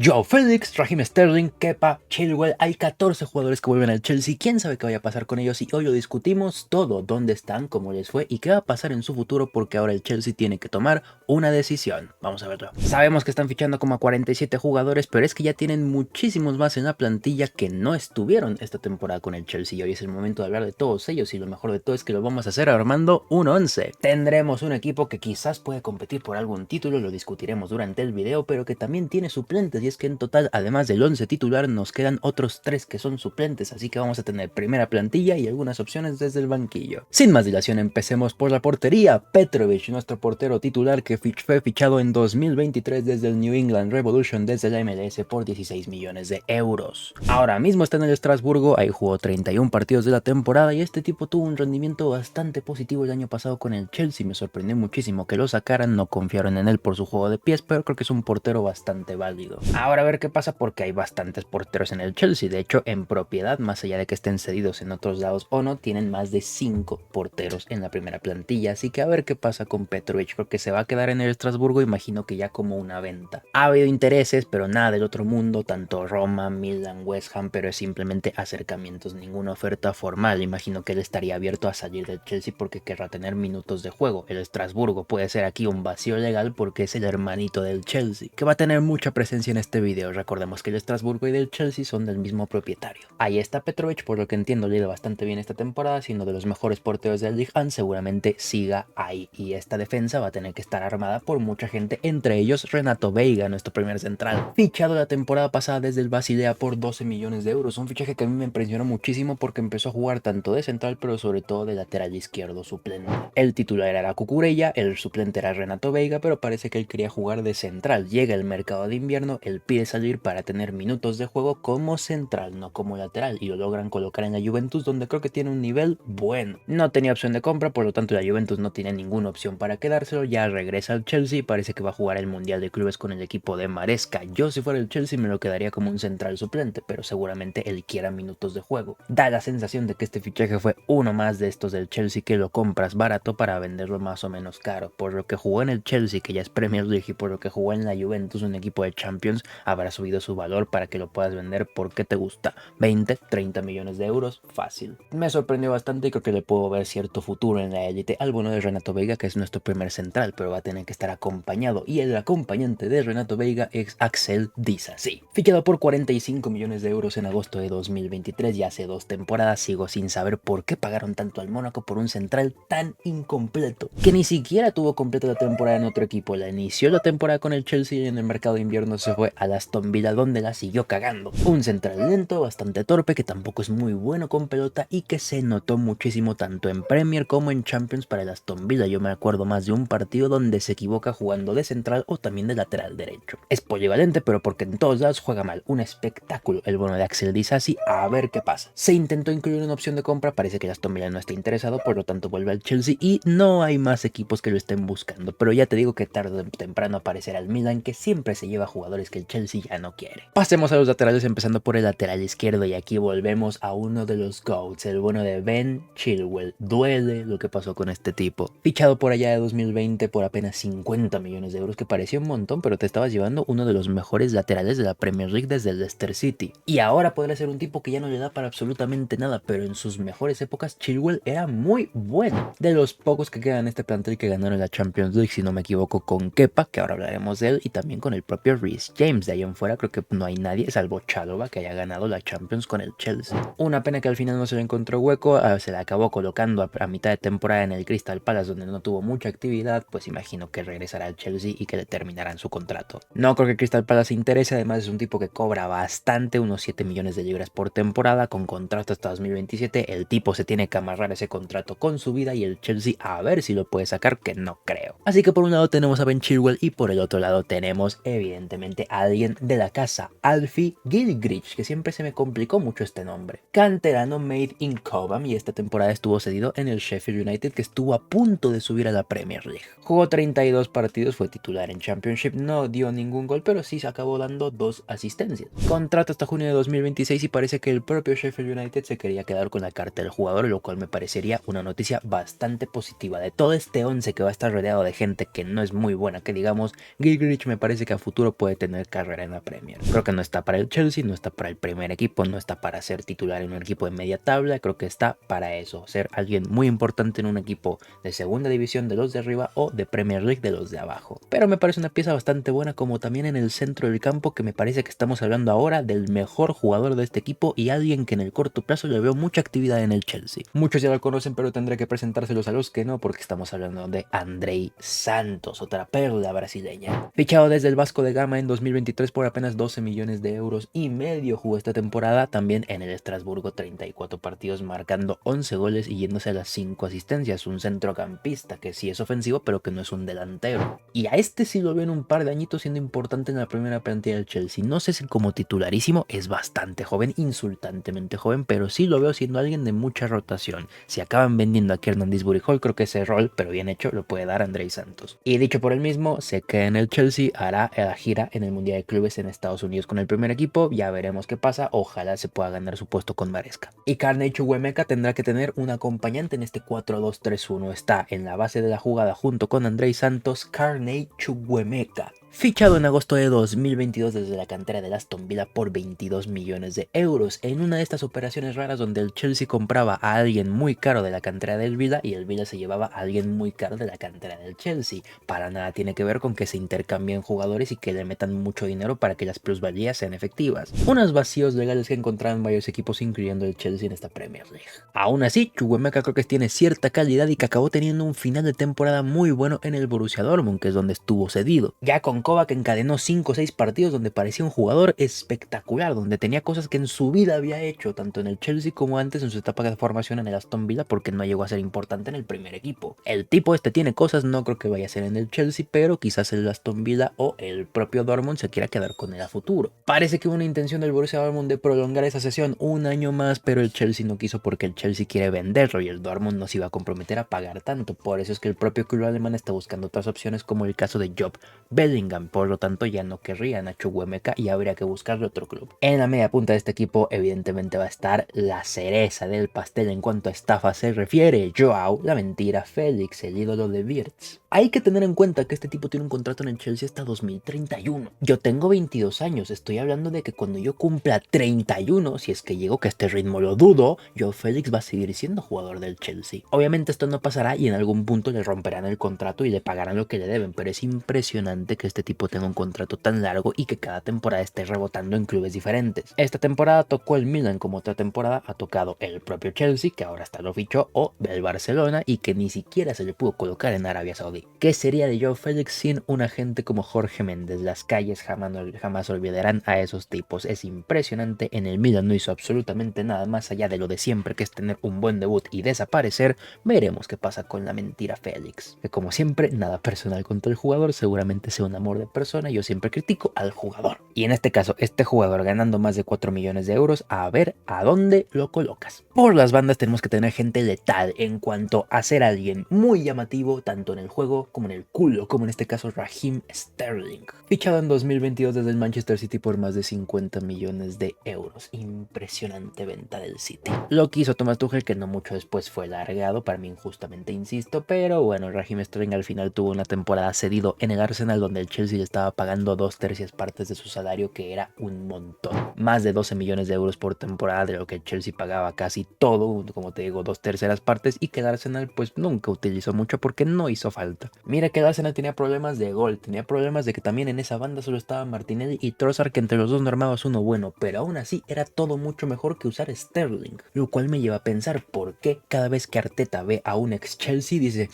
Joao Félix, Raheem Sterling, Kepa, Chilwell, hay 14 jugadores que vuelven al Chelsea, quién sabe qué vaya a pasar con ellos y hoy lo discutimos todo, dónde están, cómo les fue y qué va a pasar en su futuro porque ahora el Chelsea tiene que tomar una decisión. Vamos a verlo. Sabemos que están fichando como a 47 jugadores, pero es que ya tienen muchísimos más en la plantilla que no estuvieron esta temporada con el Chelsea y hoy es el momento de hablar de todos ellos y lo mejor de todo es que lo vamos a hacer armando un 11. Tendremos un equipo que quizás puede competir por algún título, lo discutiremos durante el video, pero que también tiene suplentes y es que en total, además del 11 titular, nos quedan otros 3 que son suplentes, así que vamos a tener primera plantilla y algunas opciones desde el banquillo. Sin más dilación, empecemos por la portería. Petrovic, nuestro portero titular que fue fichado en 2023 desde el New England Revolution desde la MLS por 16 millones de euros. Ahora mismo está en el Estrasburgo, ahí jugó 31 partidos de la temporada y este tipo tuvo un rendimiento bastante positivo el año pasado con el Chelsea. Me sorprendió muchísimo que lo sacaran, no confiaron en él por su juego de pies, pero creo que es un portero bastante válido. Ahora a ver qué pasa porque hay bastantes porteros en el Chelsea, de hecho en propiedad, más allá de que estén cedidos en otros lados o no, tienen más de 5 porteros en la primera plantilla, así que a ver qué pasa con Petrovic porque se va a quedar en el Estrasburgo, imagino que ya como una venta. Ha habido intereses, pero nada del otro mundo, tanto Roma, Milan, West Ham, pero es simplemente acercamientos, ninguna oferta formal. Imagino que él estaría abierto a salir del Chelsea porque querrá tener minutos de juego. El Estrasburgo puede ser aquí un vacío legal porque es el hermanito del Chelsea, que va a tener mucha presencia en este video. Recordemos que el Estrasburgo y del Chelsea son del mismo propietario. Ahí está Petrovic, por lo que entiendo le ha ido bastante bien esta temporada, siendo de los mejores porteros del Ligue 1, seguramente siga ahí. Y esta defensa va a tener que estar armada por mucha gente, entre ellos Renato Veiga, nuestro primer central, fichado la temporada pasada desde el Basilea por 12 millones de euros, un fichaje que a mí me impresionó muchísimo porque empezó a jugar tanto de central pero sobre todo de lateral izquierdo suplente. El titular era Cucurella, el suplente era Renato Veiga, pero parece que él quería jugar de central. Llega el mercado de invierno, él pide salir para tener minutos de juego como central, no como lateral, y lo logran colocar en la Juventus, donde creo que tiene un nivel bueno. No tenía opción de compra, por lo tanto la Juventus no tiene ninguna opción para quedárselo, ya regresa al Chelsea y parece que va a jugar el Mundial de Clubes con el equipo de Maresca. Yo si fuera el Chelsea me lo quedaría como un central suplente, pero seguramente él quiera minutos de juego. Da la sensación de que este fichaje fue uno más de estos del Chelsea que lo compras barato para venderlo más o menos caro. Por lo que jugó en el Chelsea, que ya es Premier League, y por lo que jugó en la Juventus, un equipo de Champions, habrá subido su valor para que lo puedas vender porque te gusta. 20, 30 millones de euros, fácil. Me sorprendió bastante y creo que le puedo ver cierto futuro en la élite al bueno de Renato Veiga, que es nuestro primer central, pero va a tener que estar acompañado, y el acompañante de Renato Veiga es Axel Disasi, fichado por 45 millones de euros en agosto de 2023, ya hace 2 temporadas. Sigo sin saber por qué pagaron tanto al Mónaco por un central tan incompleto, que ni siquiera tuvo completa la temporada en otro equipo. La inició la temporada con el Chelsea y en el mercado de invierno se fue al Aston Villa, donde la siguió cagando. Un central lento, bastante torpe, que tampoco es muy bueno con pelota y que se notó muchísimo tanto en Premier como en Champions para el Aston Villa. Yo me acuerdo más de un partido donde se equivoca jugando de central o también de lateral derecho. Es polivalente, pero porque en todos lados juega mal. Un espectáculo el bono de Axel Disasi, a ver qué pasa. Se intentó incluir una opción de compra, parece que el Aston Villa no está interesado, por lo tanto vuelve al Chelsea y no hay más equipos que lo estén buscando, pero ya te digo que tarde o temprano aparecerá el Milan, que siempre se lleva jugadores que el Chelsea ya no quiere. Pasemos a los laterales, empezando por el lateral izquierdo, y aquí volvemos a uno de los GOATs, el bueno de Ben Chilwell. Duele lo que pasó con este tipo, fichado por allá de 2020 por apenas 50 millones de euros, que parecía un montón, pero te estabas llevando uno de los mejores laterales de la Premier League desde el Leicester City, y ahora podría ser un tipo que ya no le da para absolutamente nada, pero en sus mejores épocas Chilwell era muy bueno, de los pocos que quedan en este plantel que ganaron la Champions League, si no me equivoco, con Kepa, que ahora hablaremos de él, y también con el propio Reece James. De ahí en fuera creo que no hay nadie, salvo Chalobah, que haya ganado la Champions con el Chelsea. Una pena que al final no se le encontró hueco, se le acabó colocando a mitad de temporada en el Crystal Palace, donde no tuvo mucha actividad, pues imagino que regresará al Chelsea y que le terminarán su contrato. No creo que Crystal Palace se interese, además es un tipo que cobra bastante, unos 7 millones de libras por temporada, con contrato hasta 2027, el tipo se tiene que amarrar ese contrato con su vida y el Chelsea a ver si lo puede sacar, que no creo. Así que por un lado tenemos a Ben Chilwell y por el otro lado tenemos evidentemente a alguien de la casa, Alfie Gilgrich, que siempre se me complicó mucho este nombre. Canterano made in Cobham, y esta temporada estuvo cedido en el Sheffield United, que estuvo a punto de subir a la Premier League. Jugó 32 partidos, fue titular en Championship, no dio ningún gol, pero sí se acabó dando 2 asistencias. Contrato hasta junio de 2026 y parece que el propio Sheffield United se quería quedar con la carta del jugador, lo cual me parecería una noticia bastante positiva. De todo este 11 que va a estar rodeado de gente que no es muy buena, que digamos, Gilgrich me parece que a futuro puede tener larga carrera en la Premier. Creo que no está para el Chelsea, no está para el primer equipo, no está para ser titular en un equipo de media tabla. Creo que está para eso, ser alguien muy importante en un equipo de segunda división de los de arriba o de Premier League de los de abajo. Pero me parece una pieza bastante buena, como también en el centro del campo, que me parece que estamos hablando ahora del mejor jugador de este equipo y alguien que en el corto plazo le veo mucha actividad en el Chelsea. Muchos ya lo conocen, pero tendré que presentárselos a los que no, porque estamos hablando de Andrei Santos, otra perla brasileña. Fichado desde el Vasco de Gama en 2023 por apenas 12 millones de euros y medio, jugó esta temporada también en el Estrasburgo, 34 partidos, marcando 11 goles y yéndose a las 5 asistencias. Un centrocampista que sí es ofensivo, pero que no es un delantero. Y a este sí lo veo en un par de añitos siendo importante en la primera plantilla del Chelsea. No sé si como titularísimo, es bastante joven, insultantemente joven, pero sí lo veo siendo alguien de mucha rotación. Si acaban vendiendo a Kiernan Disbury Hall, creo que ese rol, pero bien hecho, lo puede dar Andrei Santos. Y dicho por él mismo, se queda en el Chelsea, hará la gira en el Mundial de Clubes en Estados Unidos con el primer equipo, ya veremos qué pasa, ojalá se pueda ganar su puesto con Maresca. Y Carney Chukwuemeka tendrá que tener un acompañante en este 4-2-3-1, está en la base de la jugada junto con Andrei Santos, Carney Chukwuemeka. Fichado en agosto de 2022 desde la cantera del Aston Villa por 22 millones de euros, en una de estas operaciones raras donde el Chelsea compraba a alguien muy caro de la cantera del Villa y el Villa se llevaba a alguien muy caro de la cantera del Chelsea. Para nada tiene que ver con que se intercambien jugadores y que le metan mucho dinero para que las plusvalías sean efectivas. Unos vacíos legales que encontraron varios equipos, incluyendo el Chelsea, en esta Premier League. Aún así, Chukwuemeka creo que tiene cierta calidad y que acabó teniendo un final de temporada muy bueno en el Borussia Dortmund, que es donde estuvo cedido. Ya con Kovac encadenó 5 o 6 partidos donde parecía un jugador espectacular, donde tenía cosas que en su vida había hecho, tanto en el Chelsea como antes en su etapa de formación en el Aston Villa, porque no llegó a ser importante en el primer equipo. El tipo este tiene cosas, no creo que vaya a ser en el Chelsea, pero quizás el Aston Villa o el propio Dortmund se quiera quedar con él a futuro. Parece que hubo una intención del Borussia Dortmund de prolongar esa sesión un año más, pero el Chelsea no quiso porque el Chelsea quiere venderlo y el Dortmund no se iba a comprometer a pagar tanto. Por eso es que el propio club alemán está buscando otras opciones, como el caso de Job Bellingham. Por lo tanto, ya no querrían a Chukwuemeka y habría que buscarle otro club. En la media punta de este equipo, evidentemente, va a estar la cereza del pastel en cuanto a estafa se refiere: Joao La Mentira Félix, el ídolo de Wirtz. Hay que tener en cuenta que este tipo tiene un contrato en el Chelsea hasta 2031. Yo tengo 22 años, estoy hablando de que cuando yo cumpla 31, si es que llego, que este ritmo lo dudo, Joao Félix va a seguir siendo jugador del Chelsea. Obviamente esto no pasará y en algún punto le romperán el contrato y le pagarán lo que le deben, pero es impresionante que este tipo tenga un contrato tan largo y que cada temporada esté rebotando en clubes diferentes. Esta temporada tocó el Milan, como otra temporada ha tocado el propio Chelsea, que ahora hasta lo fichó, o el Barcelona, y que ni siquiera se le pudo colocar en Arabia Saudí. ¿Qué sería de Joao Félix sin un agente como Jorge Méndez? Las calles jamás olvidarán a esos tipos. Es impresionante, en el Milan no hizo absolutamente nada más allá de lo de siempre, que es tener un buen debut y desaparecer. Veremos qué pasa con La Mentira Félix, que como siempre, nada personal contra el jugador, seguramente sea un amor de persona, yo siempre critico al jugador. Y en este caso, este jugador ganando más de 4 millones de euros, a ver a dónde lo colocas. Por las bandas tenemos que tener gente letal en cuanto a ser alguien muy llamativo, tanto en el juego como en el culo, como en este caso Raheem Sterling. Fichado en 2022 desde el Manchester City por más de 50 millones de euros. Impresionante venta del City. Lo que hizo Thomas Tuchel, que no mucho después fue largado, para mí injustamente insisto, pero bueno, Raheem Sterling al final tuvo una temporada cedido en el Arsenal, donde el Chelsea le estaba pagando 2/3 partes de su salario, que era un montón. Más de 12 millones de euros por temporada, de lo que el Chelsea pagaba casi todo, como te digo, 2/3 partes, y que el Arsenal pues nunca utilizó mucho porque no hizo falta. Mira que el Arsenal tenía problemas de gol, tenía problemas de que también en esa banda solo estaban Martinelli y Trossard, que entre los dos no armabas uno bueno, pero aún así era todo mucho mejor que usar Sterling, lo cual me lleva a pensar por qué cada vez que Arteta ve a un ex Chelsea dice: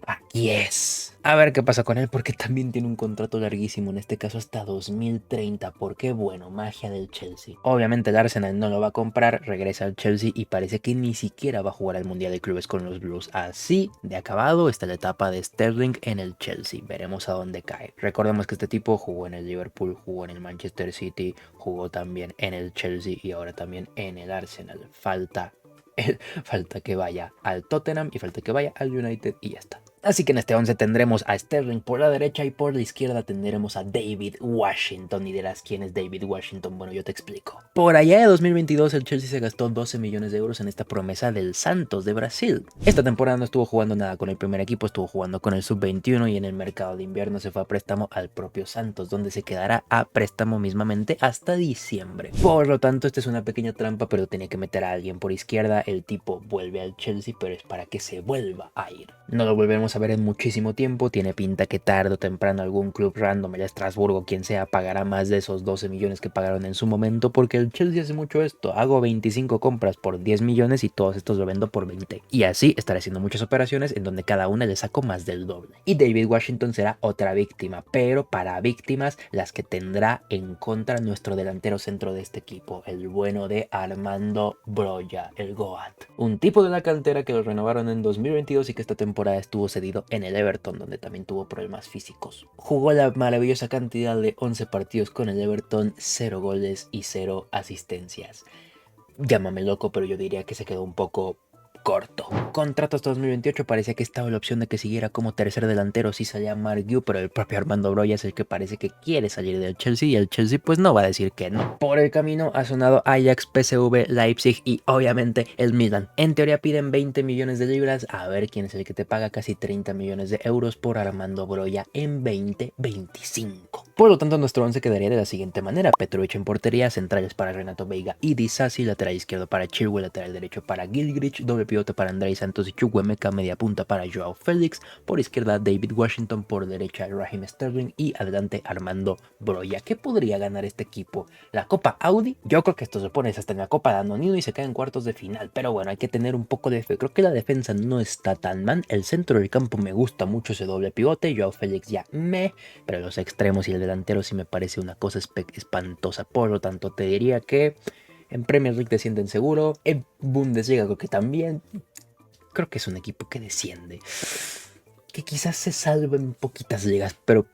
aquí es. A ver qué pasa con él, porque también tiene un contrato larguísimo, en este caso hasta 2030, porque bueno, magia del Chelsea. Obviamente el Arsenal no lo va a comprar, regresa al Chelsea y parece que ni siquiera va a jugar al Mundial de Clubes con los Blues. Así de acabado está la etapa de Sterling en el Chelsea, veremos a dónde cae. Recordemos que este tipo jugó en el Liverpool, jugó en el Manchester City, jugó también en el Chelsea y ahora también en el Arsenal. Falta que vaya al Tottenham y falta que vaya al United y ya está. Así que en este 11 tendremos a Sterling por la derecha y por la izquierda tendremos a David Washington. Y dirás, ¿quién es David Washington? Bueno, yo te explico. Por allá de 2022 el Chelsea se gastó 12 millones de euros en esta promesa del Santos de Brasil. Esta temporada no estuvo jugando nada con el primer equipo, estuvo jugando con el sub-21 y en el mercado de invierno se fue a préstamo al propio Santos, donde se quedará a préstamo mismamente hasta diciembre. Por lo tanto, esta es una pequeña trampa, pero tenía que meter a alguien por izquierda. El tipo vuelve al Chelsea, pero es para que se vuelva a ir. No lo volvemos a ver en muchísimo tiempo, tiene pinta que tarde o temprano algún club random, el Estrasburgo, quien sea, pagará más de esos 12 millones que pagaron en su momento, porque el Chelsea hace mucho esto, hago 25 compras por 10 millones y todos estos lo vendo por 20. Y así estaré haciendo muchas operaciones en donde cada una le saco más del doble. Y David Washington será otra víctima, pero para víctimas las que tendrá en contra nuestro delantero centro de este equipo, el bueno de Armando Broja, el Goat. Un tipo de la cantera que lo renovaron en 2022 y que esta temporada estuvo cedido en el Everton, donde también tuvo problemas físicos. Jugó la maravillosa cantidad de 11 partidos con el Everton, 0 goles y 0 asistencias. Llámame loco, pero yo diría que se quedó un poco corto. Contrato hasta 2028, parecía que estaba la opción de que siguiera como tercer delantero si salía Mark Gu, pero el propio Armando Broja es el que parece que quiere salir del Chelsea y el Chelsea pues no va a decir que no. Por el camino ha sonado Ajax, PSV, Leipzig y obviamente el Milan. En teoría piden 20 millones de libras, a ver quién es el que te paga casi 30 millones de euros por Armando Broja en 2025. Por lo tanto, nuestro 11 quedaría de la siguiente manera: Petrovic en portería, centrales para Renato Veiga y Disasi, lateral izquierdo para Chilwell, lateral derecho para Gilgrich, doble pivote para Andrei Santos y Chukwuemeka, media punta para Joao Félix, por izquierda David Washington, por derecha Raheem Sterling y adelante Armando Broja. ¿Qué podría ganar este equipo? ¿La Copa Audi? Yo creo que esto se pone hasta en la Copa Danonino y se cae en cuartos de final, pero bueno, hay que tener un poco de fe. Creo que la defensa no está tan mal, el centro del campo me gusta mucho ese doble pivote, Joao Félix ya pero los extremos y el delantero sí me parece una cosa espantosa. Por lo tanto, te diría que en Premier League descienden seguro, en Bundesliga creo que también. Creo que es un equipo que desciende, que quizás se salve en poquitas ligas, pero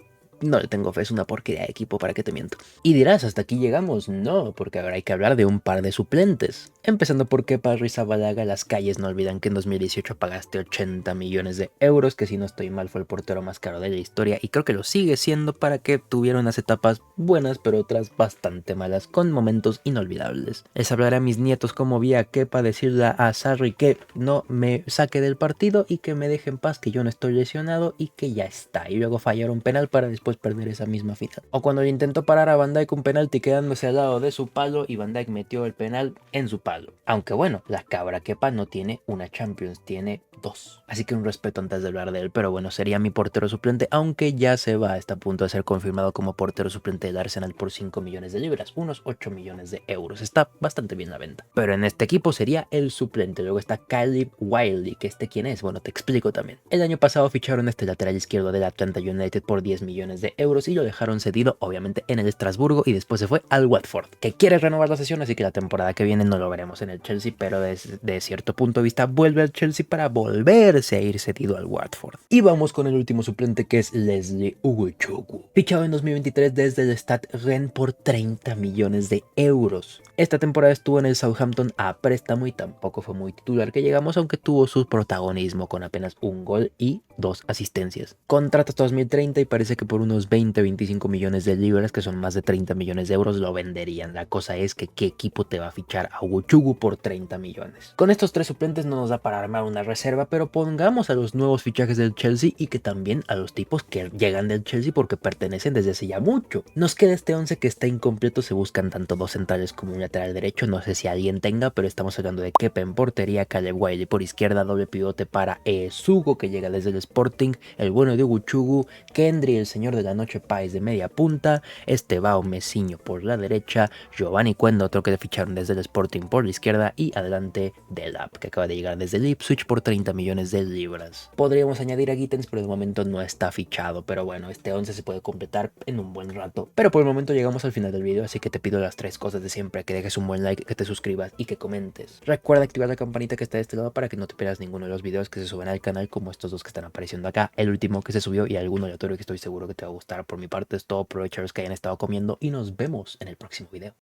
no le tengo fe, es una porquería de equipo, para qué te miento. Y dirás, ¿hasta aquí llegamos? No, porque ahora hay que hablar de un par de suplentes. Empezando por Kepa Arrizabalaga, las calles no olvidan que en 2018 pagaste 80 millones de euros, que si no estoy mal fue el portero más caro de la historia, y creo que lo sigue siendo para que tuviera unas etapas buenas, pero otras bastante malas, con momentos inolvidables. Les hablaré a mis nietos cómo vi a Kepa decirle a Sarri que no me saque del partido y que me deje en paz, que yo no estoy lesionado y que ya está, y luego fallar un penal para después perder esa misma final. O cuando le intentó parar a Van Dijk un penalti quedándose al lado de su palo y Van Dijk metió el penal en su palo. Aunque bueno, la cabra Kepa no tiene una Champions, tiene 2. Así que un respeto antes de hablar de él, pero bueno, sería mi portero suplente, aunque ya se va, está a punto de ser confirmado como portero suplente del Arsenal por 5 millones de libras, unos 8 millones de euros. Está bastante bien la venta. Pero en este equipo sería el suplente. Luego está Caleb Wiley, que ¿quién es? Bueno, te explico también. El año pasado ficharon este lateral izquierdo del Atlanta United por 10 millones de euros y lo dejaron cedido obviamente en el Estrasburgo y después se fue al Watford, que quiere renovar la sesión, así que la temporada que viene no lo veremos en el Chelsea, pero desde cierto punto de vista vuelve al Chelsea para volverse a ir cedido al Watford. Y vamos con el último suplente, que es Leslie Ugochukwu, fichado en 2023 desde el Stade Rennes por 30 millones de euros. Esta temporada estuvo en el Southampton a préstamo y tampoco fue muy titular que llegamos, aunque tuvo su protagonismo con apenas un gol y 2 asistencias. Contrato hasta 2030 y parece que por unos 20-25 millones de libras, que son más de 30 millones de euros, lo venderían. La cosa es que ¿qué equipo te va a fichar a Ugochukwu por 30 millones? Con estos 3 suplentes no nos da para armar una reserva, pero pongamos a los nuevos fichajes del Chelsea y que también a los tipos que llegan del Chelsea porque pertenecen desde hace ya mucho. Nos queda este 11 que está incompleto, se buscan tanto 2 centrales como un lateral derecho, no sé si alguien tenga, pero estamos hablando de Kepa en portería, Caleb Wiley por izquierda, doble pivote para Sugo, que llega desde el Sporting, el bueno de Ugochukwu, Kendry, el señor de la noche Páez de media punta, Estevao Messiño por la derecha, Giovanni Cuenda, otro que le ficharon desde el Sporting por la izquierda, y adelante Delap, que acaba de llegar desde el Ipswich por 30 millones de libras. Podríamos añadir a Gittens, pero de momento no está fichado, pero bueno, este 11 se puede completar en un buen rato. Pero por el momento llegamos al final del video, así que te pido las 3 cosas de siempre: que dejes un buen like, que te suscribas y que comentes. Recuerda activar la campanita que está de este lado para que no te pierdas ninguno de los videos que se suben al canal, como estos 2 que están apareciendo acá, el último que se subió y alguno aleatorio que estoy seguro que te va a gustar. Por mi parte es todo, aprovecha los que hayan estado comiendo y nos vemos en el próximo video.